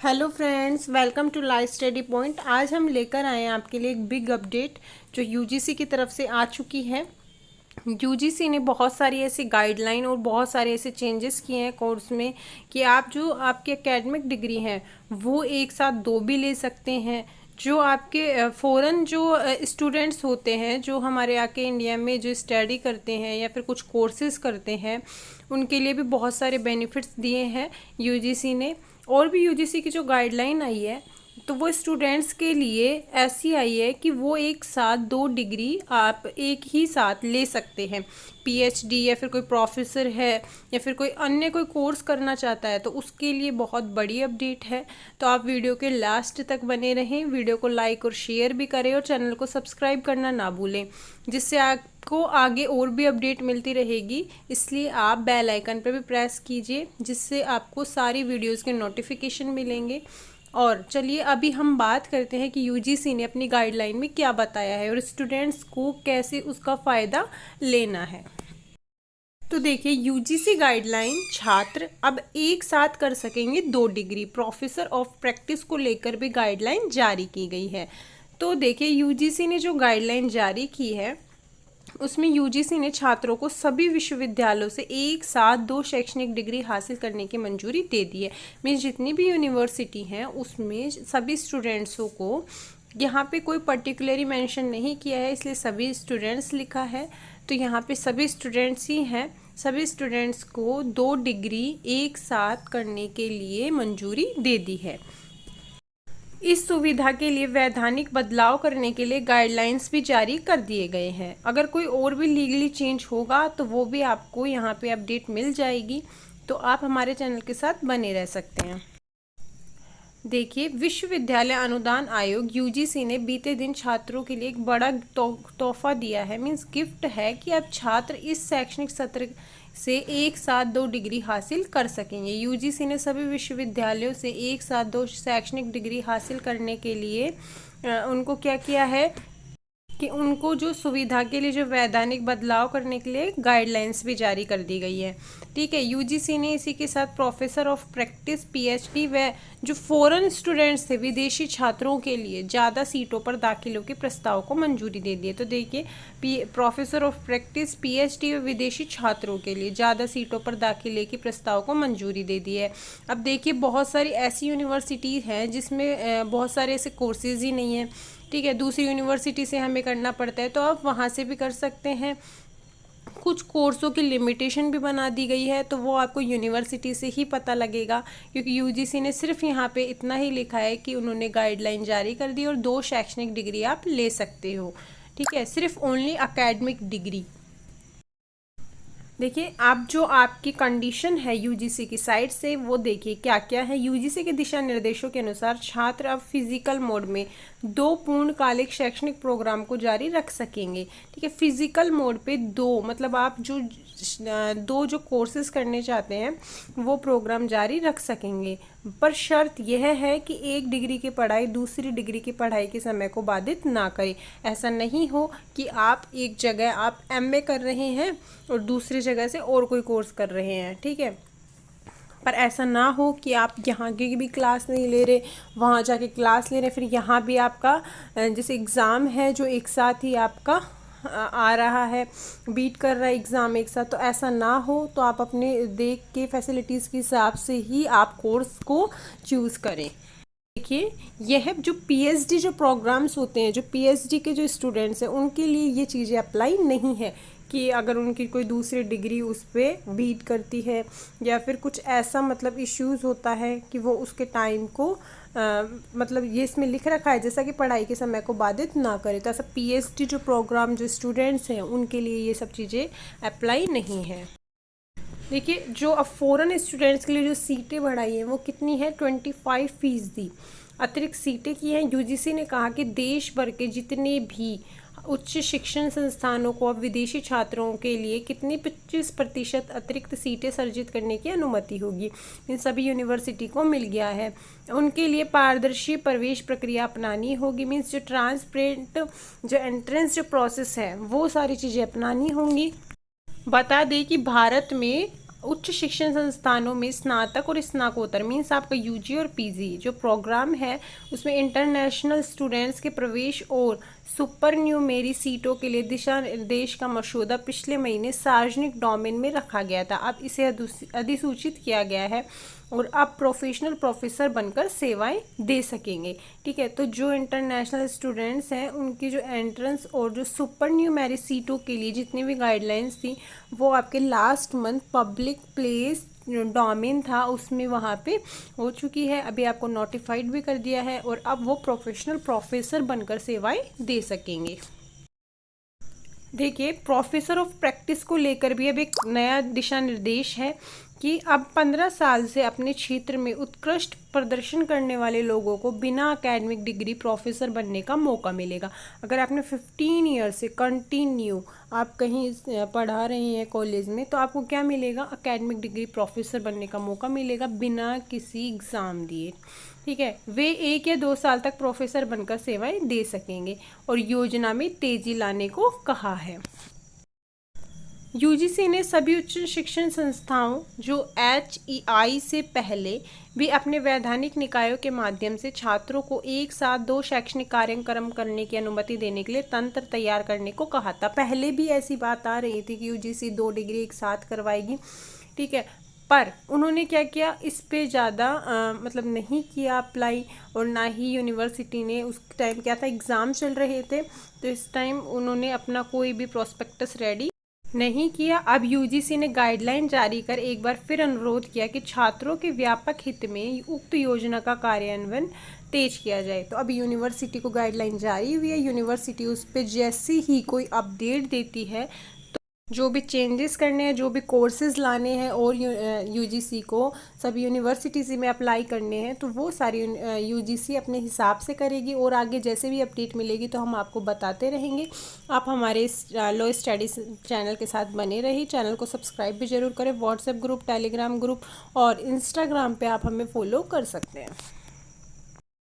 Hello friends, welcome to live study point. आज हम लेकर आए हैं आपके लिए एक बिग अपडेट जो यूजीसी की तरफ से आ चुकी है। यूजीसी ने बहुत सारी ऐसी गाइडलाइन और बहुत सारे ऐसे चेंजेस किए हैं कोर्स में कि आप जो आपकी एकेडमिक डिग्री हैं वो एक साथ दो भी ले सकते हैं। जो आपके फॉरेन जो स्टूडेंट्स होते हैं, जो हमारे आके इंडिया में जो स्टडी करते हैं या फिर कुछ कोर्सेज करते हैं, उनके लिए भी बहुत सारे बेनिफिट्स दिए हैं यूजीसी ने। और भी यूजीसी की जो गाइडलाइन आई है तो वो स्टूडेंट्स के लिए ऐसी आई है कि वो एक साथ दो डिग्री आप एक ही साथ ले सकते हैं। पीएचडी या फिर कोई प्रोफेसर है या फिर कोई अन्य कोई कोर्स करना चाहता है तो उसके लिए बहुत बड़ी अपडेट है। तो आप वीडियो के लास्ट तक बने रहें, वीडियो को लाइक और शेयर भी करें और चैनल को सब्सक्राइब करना ना भूलें, जिससे आपको आगे और भी अपडेट मिलती रहेगी। इसलिए आप बेल आइकन पर भी प्रेस कीजिए, जिससे आपको सारी वीडियोज़ के नोटिफिकेशन मिलेंगे। और चलिए अभी हम बात करते हैं कि यूजीसी ने अपनी गाइडलाइन में क्या बताया है और स्टूडेंट्स को कैसे उसका फ़ायदा लेना है। तो देखिए, यूजीसी गाइडलाइन छात्र अब एक साथ कर सकेंगे दो डिग्री। प्रोफेसर ऑफ प्रैक्टिस को लेकर भी गाइडलाइन जारी की गई है। तो देखिए, यूजीसी ने जो गाइडलाइन जारी की है उसमें यूजीसी ने छात्रों को सभी विश्वविद्यालयों से एक साथ दो शैक्षणिक डिग्री हासिल करने की मंजूरी दे दी है। मीन्स जितनी भी यूनिवर्सिटी हैं उसमें सभी स्टूडेंट्सों को, यहाँ पे कोई पर्टिकुलरली मेंशन नहीं किया है इसलिए सभी स्टूडेंट्स लिखा है, तो यहाँ पे सभी स्टूडेंट्स ही हैं। सभी स्टूडेंट्स को दो डिग्री एक साथ करने के लिए मंजूरी दे दी है। इस सुविधा के लिए वैधानिक बदलाव करने के लिए गाइडलाइंस भी जारी कर दिए गए हैं। अगर कोई और भी लीगली चेंज होगा तो वो भी आपको यहाँ पे अपडेट मिल जाएगी, तो आप हमारे चैनल के साथ बने रह सकते हैं। देखिए, विश्वविद्यालय अनुदान आयोग यूजीसी ने बीते दिन छात्रों के लिए एक बड़ा तोहफा दिया है। मीन्स गिफ्ट है कि अब छात्र इस शैक्षणिक सत्र से एक साथ दो डिग्री हासिल कर सकेंगे। यूजीसी ने सभी विश्वविद्यालयों से एक साथ दो शैक्षणिक डिग्री हासिल करने के लिए उनको क्या किया है कि उनको जो सुविधा के लिए जो वैधानिक बदलाव करने के लिए गाइडलाइंस भी जारी कर दी गई है। ठीक है, यूजीसी ने इसी के साथ प्रोफेसर ऑफ प्रैक्टिस, पीएचडी व जो फॉरेन स्टूडेंट्स थे, विदेशी छात्रों के लिए ज़्यादा सीटों पर दाखिलों के प्रस्ताव को मंजूरी दे दी है। तो देखिए, प्रोफेसर ऑफ प्रैक्टिस, पीएचडी व विदेशी छात्रों के लिए ज़्यादा सीटों पर दाखिले के प्रस्ताव को मंजूरी दे दी है। अब देखिए, बहुत सारी ऐसी यूनिवर्सिटीज़ हैं जिसमें बहुत सारे ऐसे कोर्सेज ही नहीं हैं। ठीक है, दूसरी यूनिवर्सिटी से हमें करना पड़ता है, तो आप वहाँ से भी कर सकते हैं। कुछ कोर्सों की लिमिटेशन भी बना दी गई है, तो वो आपको यूनिवर्सिटी से ही पता लगेगा, क्योंकि यूजीसी ने सिर्फ यहाँ पे इतना ही लिखा है कि उन्होंने गाइडलाइन जारी कर दी और दो शैक्षणिक डिग्री आप ले सकते हो। ठीक है, सिर्फ ओनली अकेडमिक डिग्री। देखिए, आप जो आपकी कंडीशन है यूजीसी की साइड से वो देखिए क्या क्या है। यूजीसी के दिशा निर्देशों के अनुसार छात्र अब फिजिकल मोड में दो पूर्णकालिक शैक्षणिक प्रोग्राम को जारी रख सकेंगे। ठीक है, फिजिकल मोड पे दो, मतलब आप जो दो जो कोर्सेज करने चाहते हैं वो प्रोग्राम जारी रख सकेंगे, पर शर्त यह है कि एक डिग्री की पढ़ाई दूसरी डिग्री की पढ़ाई के समय को बाधित ना करे। ऐसा नहीं हो कि आप एक जगह आप एमए कर रहे हैं और दूसरी जगह से और कोई कोर्स कर रहे हैं। ठीक है, पर ऐसा ना हो कि आप यहाँ की भी क्लास नहीं ले रहे, वहाँ जाके क्लास ले रहे, फिर यहाँ भी आपका जैसे एग्ज़ाम है जो एक साथ ही आपका आ रहा है, बीट कर रहा है एग्ज़ाम एक साथ, तो ऐसा ना हो। तो आप अपने देख के फैसिलिटीज़ के हिसाब से ही आप कोर्स को चूज़ करें। देखिए, यह जो पीएचडी जो प्रोग्राम्स होते हैं, जो पीएचडी के जो स्टूडेंट्स हैं उनके लिए ये चीज़ें अप्लाई नहीं है कि अगर उनकी कोई दूसरी डिग्री उस पर बीट करती है या फिर कुछ ऐसा मतलब इश्यूज़ होता है कि वो उसके टाइम को मतलब ये इसमें लिख रखा है जैसा कि पढ़ाई के समय को बाधित ना करे, तो ऐसा पीएचडी जो प्रोग्राम जो स्टूडेंट्स हैं उनके लिए ये सब चीज़ें अप्लाई नहीं है। देखिए, जो अब फॉरेन स्टूडेंट्स के लिए जो सीटें बढ़ाई हैं वो कितनी है, 25% अतिरिक्त सीटें की हैं। यूजीसी ने कहा कि देश भर के जितने भी उच्च शिक्षण संस्थानों को अब विदेशी छात्रों के लिए कितनी 25% अतिरिक्त सीटें सर्जित करने की अनुमति होगी। इन सभी यूनिवर्सिटी को मिल गया है। उनके लिए पारदर्शी प्रवेश प्रक्रिया अपनानी होगी। मीन्स जो ट्रांसपेरेंट जो एंट्रेंस जो प्रोसेस है वो सारी चीज़ें अपनानी होंगी। बता दें कि भारत में उच्च शिक्षण संस्थानों में स्नातक और स्नाकोत्तर मीन्स आपका यूजी और पीजी जो प्रोग्राम है उसमें इंटरनेशनल स्टूडेंट्स के प्रवेश और सुपरन्यूमेरी सीटों के लिए दिशा निर्देश का मसौदा पिछले महीने सार्वजनिक डोमेन में रखा गया था। अब इसे अधिसूचित किया गया है और अब प्रोफेशनल प्रोफेसर बनकर सेवाएं दे सकेंगे। ठीक है, तो जो इंटरनेशनल स्टूडेंट्स हैं उनकी जो एंट्रेंस और जो सुपर न्यूमेरी सीटों के लिए जितनी भी गाइडलाइंस थी वो आपके last month public place domain था उसमें वहाँ पे हो चुकी है। अभी आपको नोटिफाइड भी कर दिया है और अब वो प्रोफेशनल प्रोफेसर बनकर सेवाएं दे सकेंगे। देखिए, प्रोफेसर ऑफ प्रैक्टिस को लेकर भी अब एक नया दिशा निर्देश है कि अब 15 साल से अपने क्षेत्र में उत्कृष्ट प्रदर्शन करने वाले लोगों को बिना एकेडमिक डिग्री प्रोफेसर बनने का मौका मिलेगा। अगर आपने 15 ईयर से कंटिन्यू आप कहीं पढ़ा रहे हैं कॉलेज में तो आपको क्या मिलेगा, एकेडमिक डिग्री प्रोफेसर बनने का मौका मिलेगा बिना किसी एग्ज़ाम दिए। ठीक है, वे 1 या 2 साल तक प्रोफेसर बनकर सेवाएं दे सकेंगे और योजना में तेजी लाने को कहा है। यूजीसी ने सभी उच्च शिक्षण संस्थाओं जो HEI से पहले भी अपने वैधानिक निकायों के माध्यम से छात्रों को एक साथ 2 शैक्षणिक कार्यक्रम करने की अनुमति देने के लिए तंत्र तैयार करने को कहा था। पहले भी ऐसी बात आ रही थी कि यूजीसी 2 डिग्री एक साथ करवाएगी। ठीक है, पर उन्होंने क्या किया, इस पे ज़्यादा मतलब नहीं किया अप्लाई और ना ही यूनिवर्सिटी ने। उस टाइम क्या था, एग्ज़ाम चल रहे थे तो इस टाइम उन्होंने अपना कोई भी प्रोस्पेक्टस रेडी नहीं किया। अब यूजीसी ने गाइडलाइन जारी कर एक बार फिर अनुरोध किया कि छात्रों के व्यापक हित में उक्त योजना का कार्यान्वयन तेज किया जाए। तो अब यूनिवर्सिटी को गाइडलाइन जारी हुई है, यूनिवर्सिटी उस पर जैसे ही कोई अपडेट देती है जो भी चेंजेस करने हैं, जो भी कोर्सेज लाने हैं और यूजीसी को सभी यूनिवर्सिटीज़ में अप्लाई करने हैं तो वो सारी यूजीसी अपने हिसाब से करेगी और आगे जैसे भी अपडेट मिलेगी तो हम आपको बताते रहेंगे। आप हमारे इस लॉ स्टडी चैनल के साथ बने रहिए। चैनल को सब्सक्राइब भी ज़रूर करें। व्हाट्सएप ग्रुप, टेलीग्राम ग्रुप और इंस्टाग्राम पे आप हमें फॉलो कर सकते हैं।